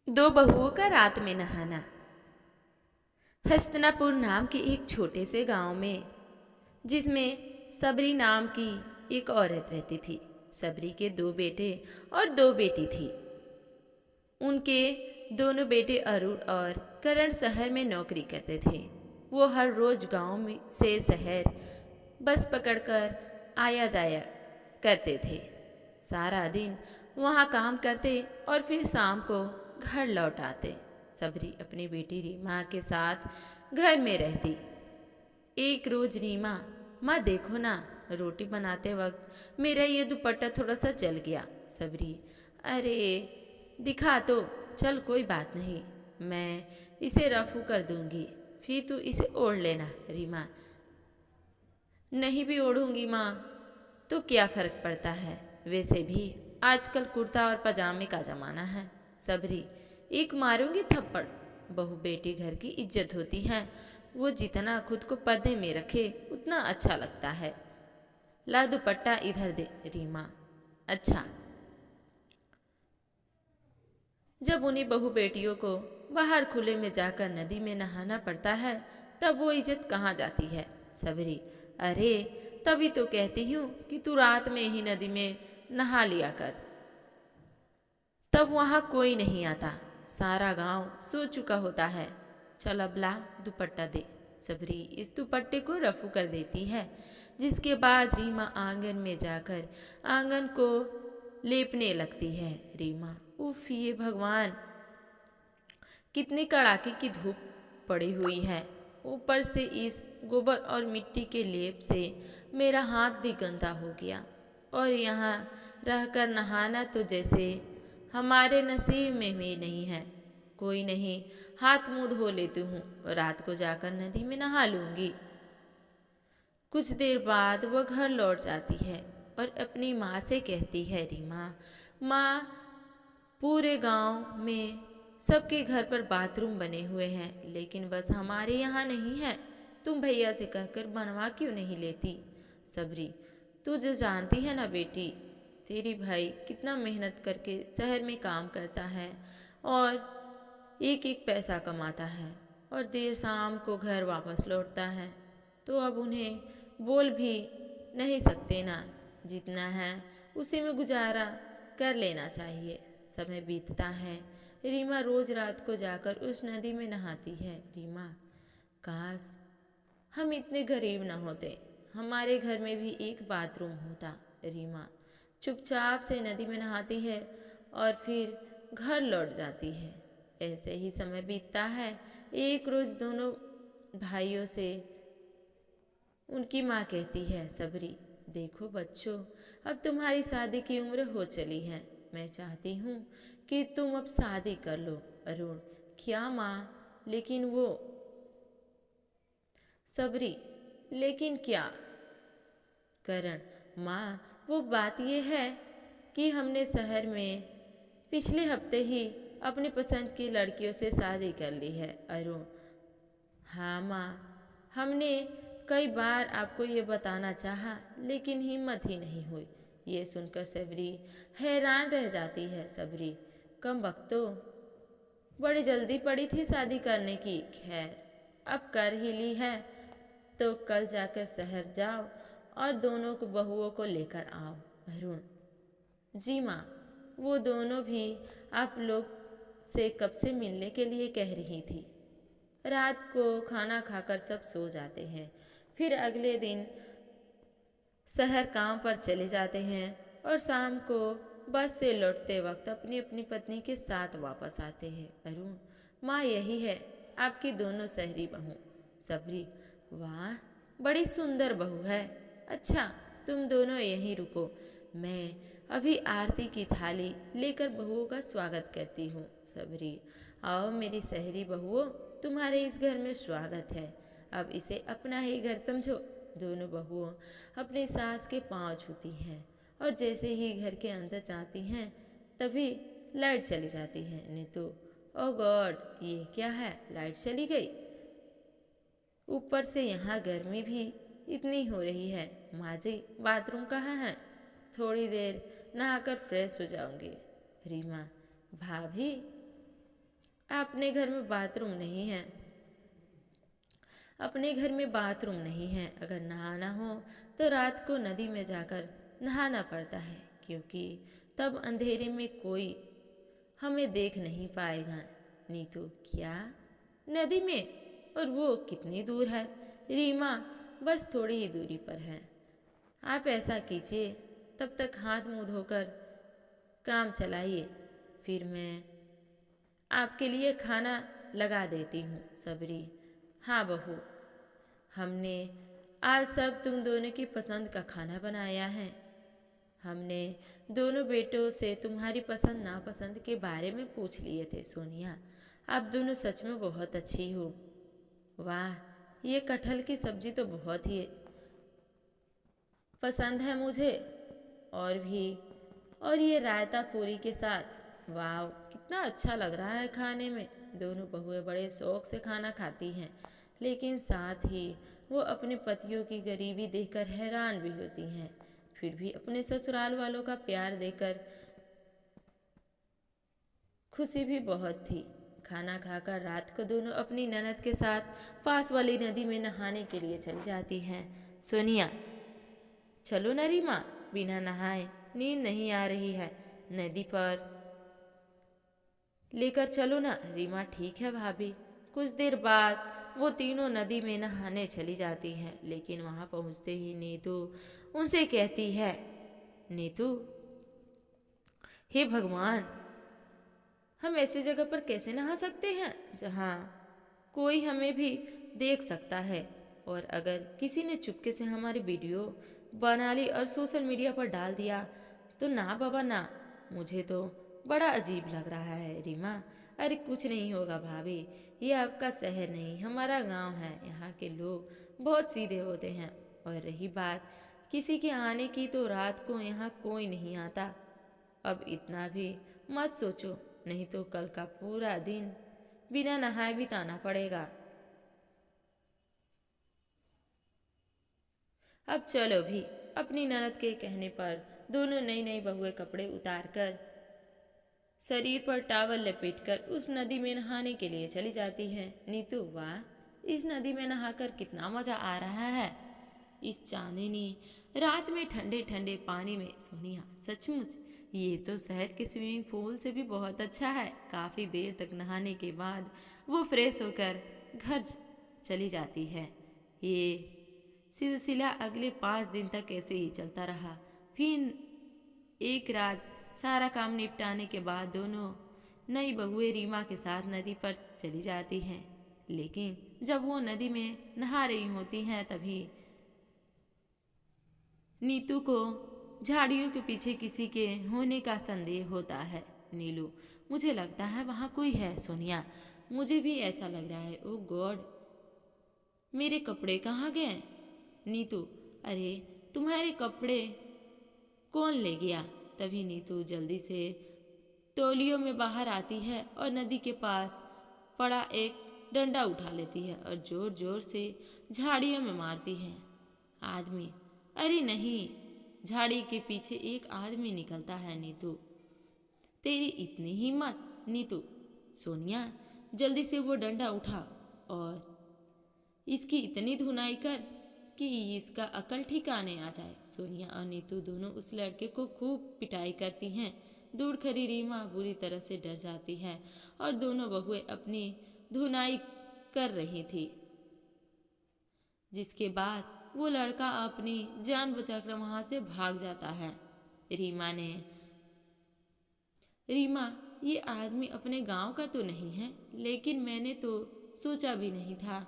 दो बहुओं का रात में नहाना। हस्तिनापुर नाम के एक छोटे से गांव में, जिसमें सबरी नाम की एक औरत रहती थी। सबरी के दो बेटे और दो बेटी थी। उनके दोनों बेटे अरुण और करण शहर में नौकरी करते थे। वो हर रोज गांव में से शहर बस पकड़कर आया जाया करते थे। सारा दिन वहाँ काम करते और फिर शाम को घर लौट आते। सबरी अपनी बेटी रीमा के साथ घर में रहती। एक रोज रीमा, माँ देखो ना, रोटी बनाते वक्त मेरा ये दुपट्टा थोड़ा सा जल गया। सबरी, अरे दिखा तो, चल कोई बात नहीं, मैं इसे रफू कर दूंगी, फिर तू इसे ओढ़ लेना। रीमा, नहीं भी ओढ़ूंगी माँ तो क्या फ़र्क पड़ता है, वैसे भी आजकल कुर्ता और पजामे का ज़माना है। सबरी, एक मारूंगी थप्पड़। बहू बेटी घर की इज्जत होती है, वो जितना खुद को पर्दे में रखे उतना अच्छा लगता है। ला दुपट्टा इधर दे। रीमा, अच्छा। जब उन्हीं बहू बेटियों को बाहर खुले में जाकर नदी में नहाना पड़ता है, तब वो इज्जत कहाँ जाती है। सबरी, अरे तभी तो कहती हूँ कि तू रात में ही नदी में नहा लिया कर, तब वहाँ कोई नहीं आता, सारा गांव सो चुका होता है। चल अब ला दुपट्टा दे। सबरी इस दुपट्टे को रफू कर देती है, जिसके बाद रीमा आंगन में जाकर आंगन को लेपने लगती है। रीमा, उफ ये भगवान, कितनी कड़ाके की धूप पड़ी हुई है, ऊपर से इस गोबर और मिट्टी के लेप से मेरा हाथ भी गंदा हो गया, और यहाँ रहकर नहाना तो जैसे हमारे नसीब में भी नहीं है। कोई नहीं, हाथ मुंह धो लेती हूँ, रात को जाकर नदी में नहा लूँगी। कुछ देर बाद वह घर लौट जाती है और अपनी माँ से कहती है, रीमा माँ, पूरे गांव में सबके घर पर बाथरूम बने हुए हैं, लेकिन बस हमारे यहाँ नहीं है। तुम भैया से कहकर बनवा क्यों नहीं लेती। सबरी, तू जो जानती है ना बेटी, तेरी भाई कितना मेहनत करके शहर में काम करता है और एक एक पैसा कमाता है और देर शाम को घर वापस लौटता है, तो अब उन्हें बोल भी नहीं सकते ना। जितना है उसी में गुजारा कर लेना चाहिए। समय बीतता है। रीमा रोज रात को जाकर उस नदी में नहाती है। रीमा, काश हम इतने गरीब ना होते, हमारे घर में भी एक बाथरूम होता। रीमा चुपचाप से नदी में नहाती है और फिर घर लौट जाती है। ऐसे ही समय बीतता है। एक रोज दोनों भाइयों से उनकी माँ कहती है, सबरी देखो बच्चों, अब तुम्हारी शादी की उम्र हो चली है, मैं चाहती हूँ कि तुम अब शादी कर लो। अरुण, क्या माँ, लेकिन वो। सबरी, लेकिन क्या। करण, माँ वो बात ये है कि हमने शहर में पिछले हफ्ते ही अपनी पसंद की लड़कियों से शादी कर ली है। अरुण, हाँ माँ, हमने कई बार आपको ये बताना चाहा, लेकिन हिम्मत ही नहीं हुई। ये सुनकर सबरी हैरान रह जाती है। सबरी, कम वक्तो, बड़ी जल्दी पड़ी थी शादी करने की, खैर अब कर ही ली है तो कल जाकर शहर जाओ और दोनों को बहुओं को लेकर आओ। अरुण, जी माँ, वो दोनों भी आप लोग से कब से मिलने के लिए कह रही थी। रात को खाना खाकर सब सो जाते हैं, फिर अगले दिन शहर काम पर चले जाते हैं और शाम को बस से लौटते वक्त अपनी अपनी पत्नी के साथ वापस आते हैं। अरुण, माँ यही है आपकी दोनों शहरी बहू। सबरी, वाह बड़ी सुंदर बहू है। अच्छा तुम दोनों यहीं रुको, मैं अभी आरती की थाली लेकर बहुओं का स्वागत करती हूँ। सबरी, आओ मेरी शहरी बहुओं, तुम्हारे इस घर में स्वागत है, अब इसे अपना ही घर समझो। दोनों बहुओं अपनी सास के पांव छूती हैं और जैसे ही घर के अंदर जाती हैं तभी लाइट चली जाती है। नीतू, ओ गॉड, ये क्या है, लाइट चली गई। ऊपर से यहाँ गर्मी भी इतनी हो रही है। माँ जी, बाथरूम कहाँ है, थोड़ी देर नहाकर फ्रेश हो जाऊंगी। रीमा, भाभी अपने घर में बाथरूम नहीं है। अपने घर में बाथरूम नहीं है। अगर नहाना हो तो रात को नदी में जाकर नहाना पड़ता है, क्योंकि तब अंधेरे में कोई हमें देख नहीं पाएगा। नीतू, क्या? नदी में? और वो कितनी दूर है? रीमा, बस थोड़ी ही दूरी पर है। आप ऐसा कीजिए, तब तक हाथ मुंह धोकर काम चलाइए, फिर मैं आपके लिए खाना लगा देती हूँ। सबरी, हाँ बहू, हमने आज सब तुम दोनों की पसंद का खाना बनाया है। हमने दोनों बेटों से तुम्हारी पसंद नापसंद के बारे में पूछ लिए थे। सोनिया, आप दोनों सच में बहुत अच्छी हो। वाह, ये कटहल की सब्जी तो बहुत ही पसंद है मुझे। और ये रायता पूरी के साथ, वाह कितना अच्छा लग रहा है खाने में। दोनों बहुएं बड़े शौक से खाना खाती हैं, लेकिन साथ ही वो अपने पतियों की गरीबी देखकर हैरान भी होती हैं। फिर भी अपने ससुराल वालों का प्यार देकर खुशी भी बहुत थी। खाना खाकर रात को दोनों अपनी ननद के साथ पास वाली नदी में नहाने के लिए चली जाती हैं। सोनिया, चलो ना रीमा, बिना नहाए नींद नहीं आ रही है, नदी पर लेकर चलो ना। रीमा, ठीक है भाभी। कुछ देर बाद वो तीनों नदी में नहाने चली जाती हैं, लेकिन वहां पहुंचते ही नीतू उनसे कहती है, नीतू, हे भगवान, हम ऐसी जगह पर कैसे नहा सकते हैं जहाँ कोई हमें भी देख सकता है? और अगर किसी ने चुपके से हमारी वीडियो बना ली और सोशल मीडिया पर डाल दिया तो ना बाबा ना। मुझे तो बड़ा अजीब लग रहा है। रीमा, अरे कुछ नहीं होगा भाभी, ये आपका शहर नहीं, हमारा गांव है। यहाँ के लोग बहुत सीधे होते हैं। और रही बात किसी के आने की, तो रात को यहाँ कोई नहीं आता। अब इतना भी मत सोचो, नहीं तो कल का पूरा दिन बिना नहाए बिताना पड़ेगा। अब चलो भी। अपनी ननद के कहने पर दोनों नई नई बहुएं कपड़े उतारकर शरीर पर टावल लपेटकर उस नदी में नहाने के लिए चली जाती है। नीतू, वाह, इस नदी में नहाकर कितना मजा आ रहा है, इस चांदनी रात में ठंडे ठंडे पानी में। सोनिया, सचमुच ये तो शहर के स्विमिंग पूल से भी बहुत अच्छा है। काफी देर तक नहाने के बाद वो फ्रेश होकर घर चली जाती है। ये सिलसिला अगले 5 दिन तक ऐसे ही चलता रहा। फिर एक रात सारा काम निपटाने के बाद दोनों नई बहुएं रीमा के साथ नदी पर चली जाती हैं। लेकिन जब वो नदी में नहा रही होती हैं, तभी नीतू को झाड़ियों के पीछे किसी के होने का संदेह होता है। नीलू, मुझे लगता है वहाँ कोई है। सोनिया, मुझे भी ऐसा लग रहा है। ओ गॉड, मेरे कपड़े कहाँ गए? नीतू, अरे तुम्हारे कपड़े कौन ले गया? तभी नीतू जल्दी से तौलियों में बाहर आती है और नदी के पास पड़ा एक डंडा उठा लेती है और जोर जोर से झाड़ियों में मारती है। आदमी, अरे नहीं, झाड़ी के पीछे एक आदमी निकलता है। नीतू, तेरी इतनी हिम्मत? नीतू, सोनिया, जल्दी से वो डंडा उठा और इसकी इतनी धुनाई कर कि इसका अकल ठिकाने आ जाए। सोनिया और नीतू दोनों उस लड़के को खूब पिटाई करती हैं। दूर खड़ी रीमा बुरी तरह से डर जाती है और दोनों बहुएं अपनी धुनाई कर रही थी, जिसके बाद वो लड़का अपनी जान बचाकर वहां से भाग जाता है। रीमा, ये आदमी अपने गांव का तो नहीं है, लेकिन मैंने तो सोचा भी नहीं था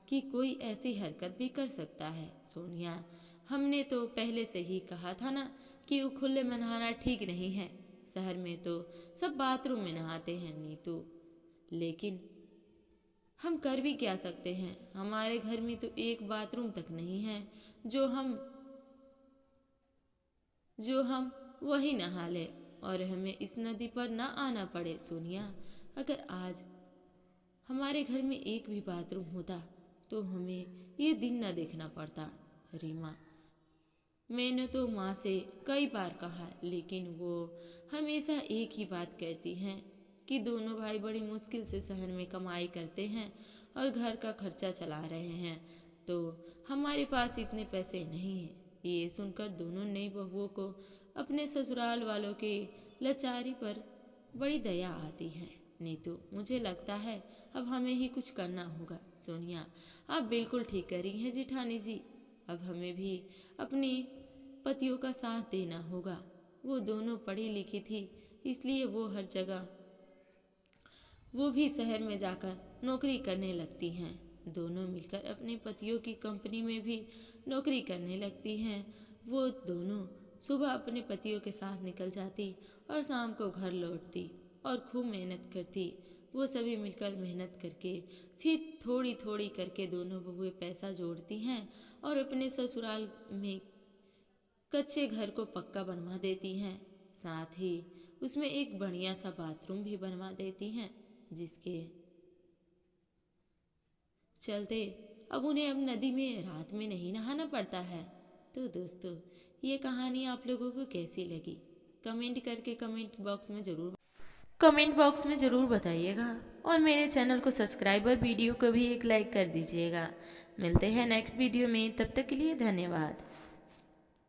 कि कोई ऐसी हरकत भी कर सकता है। सोनिया, हमने तो पहले से ही कहा था ना कि वो खुले में नहाना ठीक नहीं है। शहर में तो सब बाथरूम में नहाते हैं। नीतू, लेकिन हम कर भी क्या सकते हैं? हमारे घर में तो एक बाथरूम तक नहीं है जो हम वही नहा ले और हमें इस नदी पर ना आना पड़े। सोनिया, अगर आज हमारे घर में एक भी बाथरूम होता तो हमें ये दिन न देखना पड़ता। रीमा, मैंने तो माँ से कई बार कहा, लेकिन वो हमेशा एक ही बात कहती हैं कि दोनों भाई बड़ी मुश्किल से शहर में कमाई करते हैं और घर का खर्चा चला रहे हैं, तो हमारे पास इतने पैसे नहीं हैं। ये सुनकर दोनों नई बहुओं को अपने ससुराल वालों के लाचारी पर बड़ी दया आती है। नीतू, मुझे लगता है अब हमें ही कुछ करना होगा। सोनिया, आप बिल्कुल ठीक कह रही हैं जेठानी जी। अब हमें भी अपनी पतियों का साथ देना होगा। वो दोनों पढ़ी लिखी थी, इसलिए वो भी शहर में जाकर नौकरी करने लगती हैं। दोनों मिलकर अपने पतियों की कंपनी में भी नौकरी करने लगती हैं। वो दोनों सुबह अपने पतियों के साथ निकल जाती और शाम को घर लौटती और खूब मेहनत करती। वो सभी मिलकर मेहनत करके फिर थोड़ी थोड़ी करके दोनों बहुएं पैसा जोड़ती हैं और अपने ससुराल में कच्चे घर को पक्का बनवा देती हैं। साथ ही उसमें एक बढ़िया सा बाथरूम भी बनवा देती हैं, जिसके चलते अब उन्हें अब नदी में रात में नहीं नहाना पड़ता है। तो दोस्तों, ये कहानी आप लोगों को कैसी लगी कमेंट बॉक्स में ज़रूर बताइएगा और मेरे चैनल को सब्सक्राइब और वीडियो को भी एक लाइक कर दीजिएगा। मिलते हैं नेक्स्ट वीडियो में, तब तक के लिए धन्यवाद।